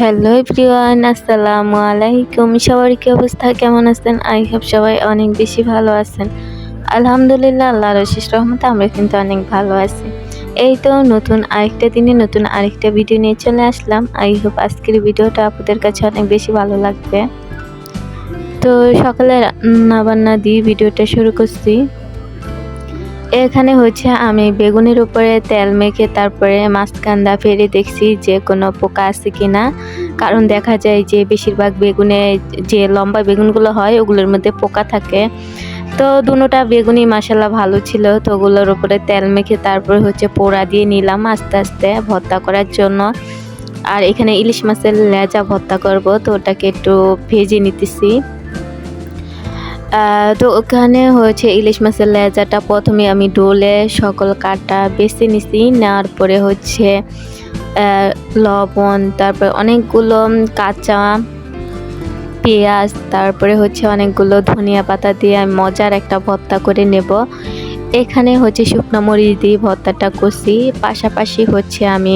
Hello everyone, আসসালামু আলাইকুম। সবার কি অবস্থা, কেমন আছেন? আই হোপ সবাই অনেক বেশি ভালো আছেন। আলহামদুলিল্লাহ, আল্লাহর অশেষ রহমতে আমরা কিন্তু অনেক ভালো আছি। এই তো নতুন আরেকটা দিনে নতুন আরেকটা ভিডিও নিয়ে চলে আসলাম। আই হোপ আজকের ভিডিওটা আপনাদের কাছে অনেক বেশি ভালো লাগবে। তো সকালে রান্না বান্না দিয়ে ভিডিওটা শুরু করছি। এখানে হচ্ছে আমি বেগুনের উপরে তেল মেখে তারপরে মাঝখানটা ফেলে দেখছি যে কোনো পোকা আছে কিনা, কারণ দেখা যায় যে বেশিরভাগ বেগুনে যে লম্বা বেগুনগুলো হয় ওগুলোর মধ্যে পোকা থাকে। তো দুটোটা বেগুনই মাশাল্লাহ ভালো ছিল, তো ওগুলোর উপরে তেল মেখে তারপরে হচ্ছে পোড়া দিয়ে নিলাম আস্তে আস্তে ভর্তা করার জন্য। আর এখানে ইলিশ মাছের লেজা ভর্তা করব, তো ওটাকে একটু ভেজে নিতেছি। তো ওখানে হচ্ছে ইলিশ মাছের লেজাটা প্রথমে আমি ডোলে সকল কাটা বেছে নিছি, নেওয়ার পরে হচ্ছে লবণ, তারপর অনেকগুলো কাঁচা পেঁয়াজ, তারপরে হচ্ছে অনেকগুলো ধনিয়া পাতা দিয়ে আমি মজার একটা ভর্তা করে নেব। এখানে হচ্ছে শুকনো মরিচ দিয়ে ভর্তাটা করছি, পাশাপাশি হচ্ছে আমি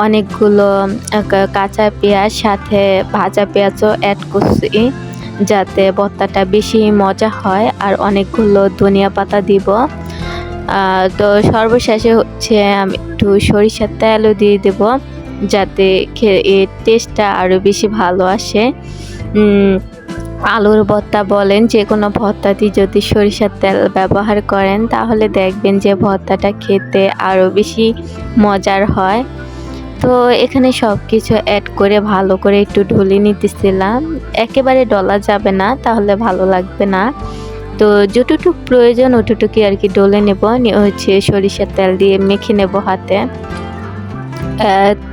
অনেকগুলো কাঁচা পেঁয়াজ সাথে ভাজা পেঁয়াজও অ্যাড করছি যাতে ভর্তাটা বেশি মজা হয়, আর অনেকগুলো ধনিয়া পাতা দিব। তো সর্বশেষে হচ্ছে আমি একটু সরিষার তেলও দিয়ে দেব যাতে এর টেস্টটা আরও বেশি ভালো আসে। আলুর ভর্তা বলেন, যে কোনো ভর্তাতে যদি সরিষার তেল ব্যবহার করেন তাহলে দেখবেন যে ভর্তাটা খেতে আরও বেশি মজার হয়। তো এখানে সব কিছু অ্যাড করে ভালো করে একটু ঢলে নিতেছিলাম, একেবারে ডলা যাবে না তাহলে ভালো লাগবে না। তো যতটুকু প্রয়োজন অতটুকুই আর কি ডলে নেব, হচ্ছে সরিষার তেল দিয়ে মেখে নেব হাতে।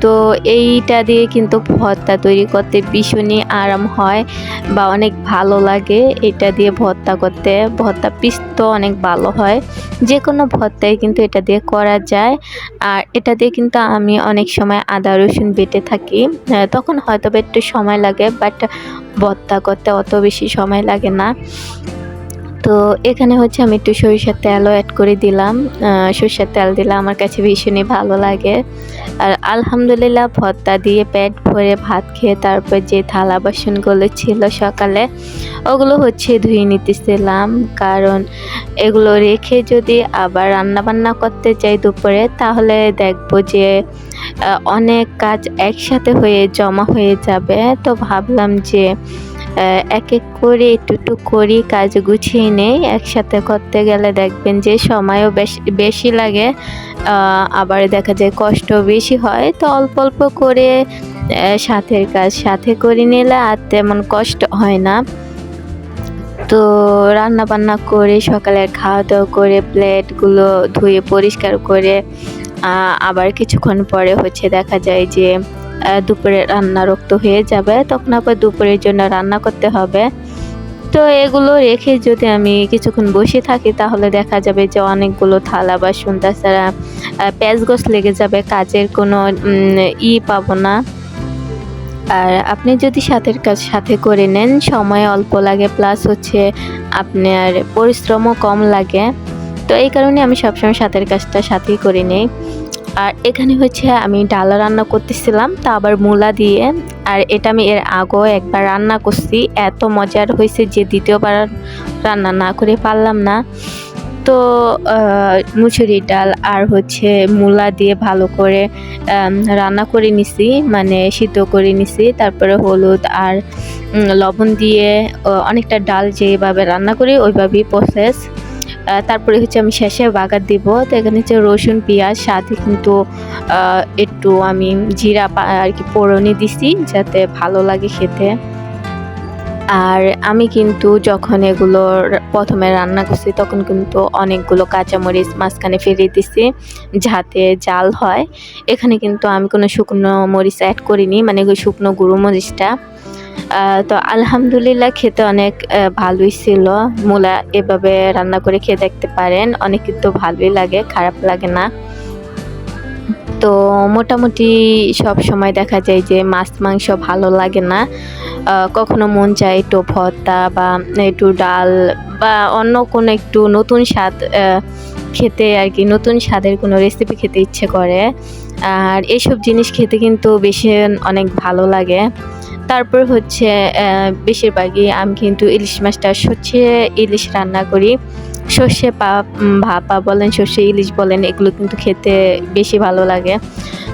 তো এইটা দিয়ে কিন্তু ভর্তা তৈরি করতে ভীষণই আরাম হয় বা অনেক ভালো লাগে। এটা দিয়ে ভর্তা করতে, ভর্তা পিসতে অনেক ভালো হয়। যে কোনো ভর্তাই কিন্তু এটা দিয়ে করা যায়। আর এটা দিয়ে কিন্তু আমি অনেক সময় আদা রসুন বেটে থাকি, তখন হয়তো একটু সময় লাগে, বাট ভর্তা করতে অত বেশি সময় লাগে না। তো এখানে হচ্ছে আমি একটু সরিষার তেলও অ্যাড করে দিলাম। সরিষার তেল দিলে আমার কাছে ভীষণই ভালো লাগে। আর আলহামদুলিল্লাহ ভর্তা দিয়ে পেট ভরে ভাত খেয়ে তারপর যে থালা বাসনগুলো ছিল সকালে ওগুলো হচ্ছে ধুয়ে নিতেছিলাম, কারণ এগুলো রেখে যদি আবার রান্না বান্না করতে যাই দুপুরে তাহলে দেখবো যে অনেক কাজ একসাথে হয়ে জমা হয়ে যাবে। তো ভাবলাম যে এক এক করে একটু করি, কাজ গুছিয়ে নেই, একসাথে করতে গেলে দেখবেন যে সময়ও বেশি লাগে, আবার দেখা যায় কষ্ট বেশি হয়। তো অল্প অল্প করে সাথের কাজ সাথে করে নিলে আর তেমন কষ্ট হয় না। তো রান্না বান্না করে সকালের খাওয়া দাওয়া করে প্লেটগুলো ধুয়ে পরিষ্কার করে আবার কিছুক্ষণ পরে হচ্ছে দেখা যায় যে দুপুরে রান্না রক্ত হয়ে যাবে, তখন আবার দুপুরের জন্য রান্না করতে হবে। তো এগুলো রেখে যদি আমি কিছুক্ষণ বসে থাকি তাহলে দেখা যাবে যে অনেকগুলো থালা বাসন, তাছাড়া প্যাঁচগোছ লেগে যাবে, কাজের কোনো পাবো না। আর আপনি যদি সাথের কাজ সাথে করে নেন সময় অল্প লাগে, প্লাস হচ্ছে আপনার পরিশ্রমও কম লাগে। তো এই কারণে আমি সবসময় সাথের কাজটা সাথেই করে নিই। আর এখানে হচ্ছে আমি ডাল রান্না করতেছিলাম, তা আবার মূলা দিয়ে। আর এটা আমি এর আগেও একবার রান্না করছি, এত মজার হয়েছে যে দ্বিতীয়বার রান্না না করে পারলাম না। তো মুসুরি ডাল আর হচ্ছে মূলা দিয়ে ভালো করে রান্না করে নিছি, মানে সিদ্ধ করে নিছি, তারপরে হলুদ আর লবণ দিয়ে অনেকটা ডাল যেভাবে রান্না করি ওইভাবেই প্রসেস। তারপরে হচ্ছে আমি শেষে বাগার দিব। তো এখানে হচ্ছে রসুন পেঁয়াজ, সাথে কিন্তু একটু আমি জিরা আর কি ফোড়নি দিছি যাতে ভালো লাগে খেতে। আর আমি কিন্তু যখন এগুলো প্রথমে রান্না করছি তখন কিন্তু অনেকগুলো কাঁচামরিচ মাঝখানে ফেলে দিছি যাতে জাল হয়। এখানে কিন্তু আমি কোনো শুকনো মরিচ অ্যাড করিনি, মানে ওই শুকনো গুঁড়ো মরিচটা। তো আলহামদুলিল্লাহ খেতে অনেক ভালোই ছিল। মূলা এভাবে রান্না করে খেয়ে দেখতে পারেন, অনেক কিন্তু ভালোই লাগে, খারাপ লাগে না। তো মোটামুটি সব সময় দেখা যায় যে মাছ মাংস ভালো লাগে না, কখনো মন চায় একটু ভর্তা বা একটু ডাল বা অন্য কোনো একটু নতুন স্বাদ খেতে আর কি নতুন স্বাদের কোনো রেসিপি খেতে ইচ্ছে করে। আর এইসব জিনিস খেতে কিন্তু বেশি অনেক ভালো লাগে। তারপর হচ্ছে বেশিরভাগই আমি কিন্তু ইলিশ মাছটা সর্ষে ইলিশ রান্না করি। সর্ষে ভাপা বলেন, সর্ষে ইলিশ বলেন, এগুলো কিন্তু খেতে বেশি ভালো লাগে।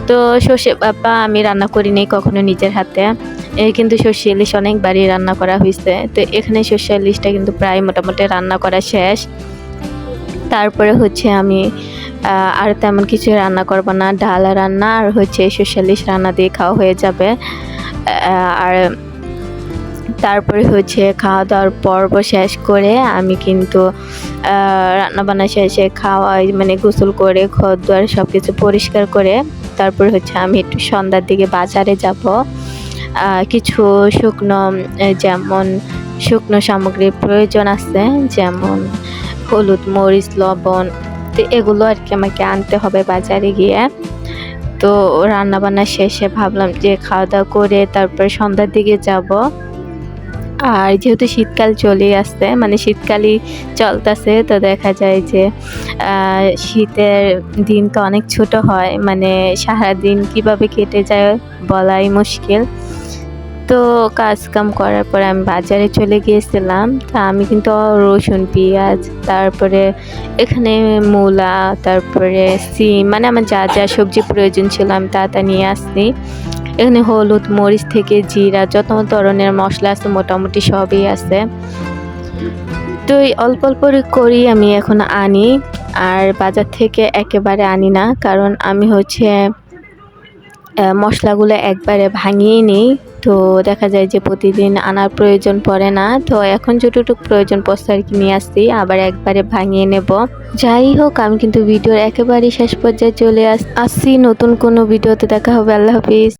তো সর্ষে ভাপা আমি রান্না করিনি কখনো নিজের হাতে। কিন্তু সর্ষে ইলিশ অনেকবারই রান্না করা হইছে। তো এখানে সর্ষে ইলিশটা কিন্তু প্রায় মোটামুটি রান্না করা শেষ। তারপরে হচ্ছে আমি আর তেমন কিছু রান্না করব না। ডাল রান্না আর হচ্ছে সর্ষে ইলিশ রান্না দিয়ে খাওয়া হয়ে যাবে। আর তারপরে হচ্ছে খাওয়া দাওয়ার পর্ব শেষ করে আমি কিন্তু রান্নাবান্না শেষে মানে গোসল করে ঘর-দুয়ার সব কিছু পরিষ্কার করে তারপর হচ্ছে আমি একটু সন্ধ্যার দিকে বাজারে যাব। কিছু যেমন শুকনো সামগ্রীর প্রয়োজন আছে, যেমন হলুদ, মরিচ, লবণ। তো এগুলো আর কি আমাকে আনতে হবে বাজারে গিয়ে। তো রান্নাবান্না শেষে ভাবলাম যে খাওয়া দাওয়া করে তারপরে সন্ধ্যার দিকে যাব। আর যেহেতু শীতকাল চলে আসছে, মানে শীতকালই চলতেছে, তো দেখা যায় যে শীতের দিন তো অনেক ছোট হয়, মানে সারাদিন কিভাবে কেটে যায় বলাই মুশকিল। তো কাজকাম করার পরে আমি বাজারে চলে গিয়েছিলাম। তা আমি কিন্তু রসুন, পেঁয়াজ, তারপরে এখানে মূলা, তারপরে সিম, মানে আমার যা যা সবজি প্রয়োজন ছিল আমি তা নিয়ে আসছি। এখানে হলুদ, মরিচ থেকে জিরা, যত ধরনের মশলা আছে মোটামুটি সবই আছে। তো এই অল্প অল্প করেই আমি এখন আনি, আর বাজার থেকে একেবারে আনি না, কারণ আমি হচ্ছে মশলাগুলো একবারে ভাঙিয়ে নিই। তো দেখা যায় যে প্রতিদিন আনার প্রয়োজন পড়ে না। তো এখন যতটুকু প্রয়োজন পড়ছে আর কি নিয়ে আসছি, আবার একবারে ভাঙিয়ে নেব। যাই হোক, আমি কিন্তু ভিডিওর একেবারে শেষ পর্যায়ে চলে আসছি। নতুন কোনো ভিডিওতে দেখা হবে। আল্লাহ হাফিজ।